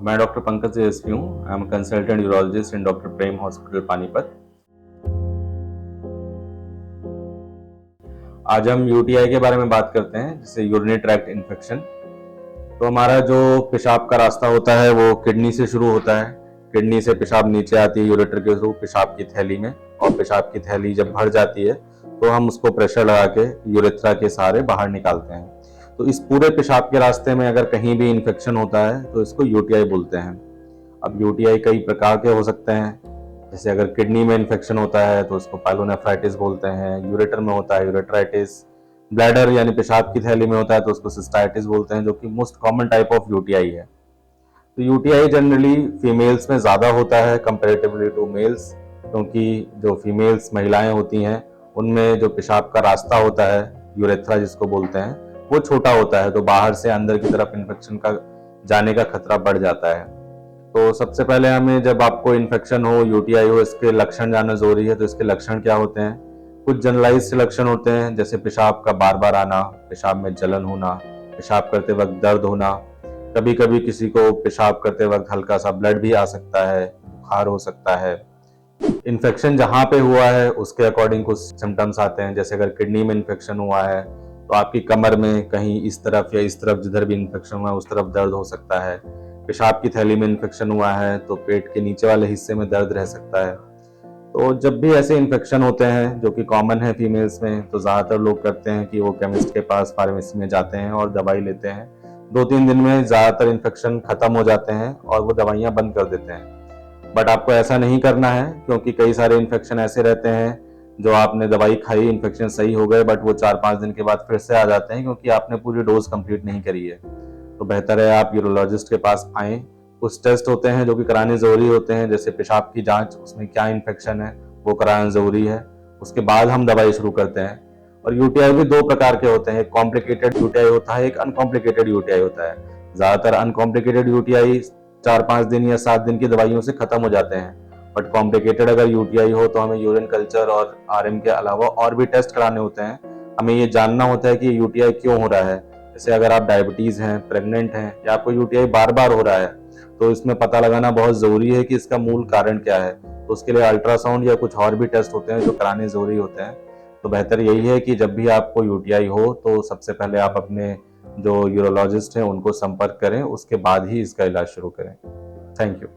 मैं doctor Pankaj SP हूँ। I am consultant urologist in doctor Prem hospital Panipat. आज हम यूटीआई के बारे में बात करते हैं, जिसे यूरिनरी ट्रैक्ट इन्फेक्शन। तो हमारा जो पेशाब का रास्ता होता है वो किडनी से शुरू होता है। किडनी से पेशाब नीचे आती है यूरेटर के थ्रू पेशाब की थैली में, और पेशाब की थैली जब भर जाती है तो हम उसको प्रेशर लगा के यूरेथ्रा के सहारे बाहर निकालते हैं। तो इस पूरे पेशाब के रास्ते में अगर कहीं भी इन्फेक्शन होता है तो इसको यूटीआई बोलते हैं। अब यूटीआई कई प्रकार के हो सकते हैं। जैसे अगर किडनी में इन्फेक्शन होता है तो उसको पाइलोनेफ्राइटिस बोलते हैं, यूरेटर में होता है यूरेट्राइटिस, ब्लैडर यानी पेशाब की थैली में होता है तो उसको सिस्टाइटिस बोलते हैं, जो कि most common type of UTI है। तो यूटीआई जनरली फीमेल्स में ज़्यादा होता है कंपेरेटिवली टू मेल्स, क्योंकि जो फीमेल्स महिलाएं होती हैं उनमें जो पेशाब का रास्ता होता है यूरेथ्रा जिसको बोलते हैं वो छोटा होता है, तो बाहर से अंदर की तरफ इन्फेक्शन का जाने का खतरा बढ़ जाता है। तो सबसे पहले हमें, जब आपको इन्फेक्शन हो, यूटीआई हो, इसके लक्षण जानना जरूरी है। तो इसके लक्षण क्या होते हैं? कुछ जनरलाइज्ड लक्षण होते हैं, जैसे पेशाब का बार बार आना, पेशाब में जलन होना, पेशाब करते वक्त दर्द होना, कभी कभी किसी को पेशाब करते वक्त हल्का सा ब्लड भी आ सकता है, बुखार हो सकता है। इन्फेक्शन जहाँ पे हुआ है उसके अकॉर्डिंग कुछ सिम्टम्स आते हैं। जैसे अगर किडनी में इन्फेक्शन हुआ है तो आपकी कमर में कहीं इस तरफ या इस तरफ, जिधर भी इन्फेक्शन हुआ है उस तरफ दर्द हो सकता है। पेशाब की थैली में इन्फेक्शन हुआ है तो पेट के नीचे वाले हिस्से में दर्द रह सकता है। तो जब भी ऐसे इन्फेक्शन होते हैं, जो कि कॉमन है फीमेल्स में, तो ज़्यादातर लोग करते हैं कि वो केमिस्ट के पास, फार्मेसी में जाते हैं और दवाई लेते हैं। 2-3 दिन में ज़्यादातर इन्फेक्शन खत्म हो जाते हैं और वो दवाइयाँ बंद कर देते हैं। बट आपको ऐसा नहीं करना है, क्योंकि कई सारे इन्फेक्शन ऐसे रहते हैं जो आपने दवाई खाई, इन्फेक्शन सही हो गए, बट वो 4-5 दिन के बाद फिर से आ जाते हैं, क्योंकि आपने पूरी डोज कंप्लीट नहीं करी है। तो बेहतर है आप यूरोलॉजिस्ट के पास आएँ। कुछ टेस्ट होते हैं जो कि कराने ज़रूरी होते हैं, जैसे पेशाब की जांच, उसमें क्या इन्फेक्शन है वो कराना ज़रूरी है। उसके बाद हम दवाई शुरू करते हैं। और यूटीआई भी 2 प्रकार के होते हैं, एक कॉम्प्लिकेटेड यूटीआई होता है, एक अनकॉम्प्लिकेटेड यूटीआई होता है। ज़्यादातर अनकॉम्प्लिकेटेड यूटीआई 4-5 दिन या 7 दिन की दवाइयों से खत्म हो जाते हैं। बट कॉम्प्लिकेटेड अगर यूटीआई हो तो हमें यूरिन कल्चर और आरएम के अलावा और भी टेस्ट कराने होते हैं। हमें ये जानना होता है कि यूटीआई क्यों हो रहा है। जैसे अगर आप डायबिटीज हैं, प्रेग्नेंट हैं, या आपको यूटीआई बार बार हो रहा है, तो इसमें पता लगाना बहुत जरूरी है कि इसका मूल कारण क्या है। तो उसके लिए अल्ट्रासाउंड या कुछ और भी टेस्ट होते हैं जो कराने जरूरी होते हैं। तो बेहतर यही है कि जब भी आपको यूटीआई हो तो सबसे पहले आप अपने जो यूरोलॉजिस्ट हैं उनको संपर्क करें, उसके बाद ही इसका इलाज शुरू करें। Thank you.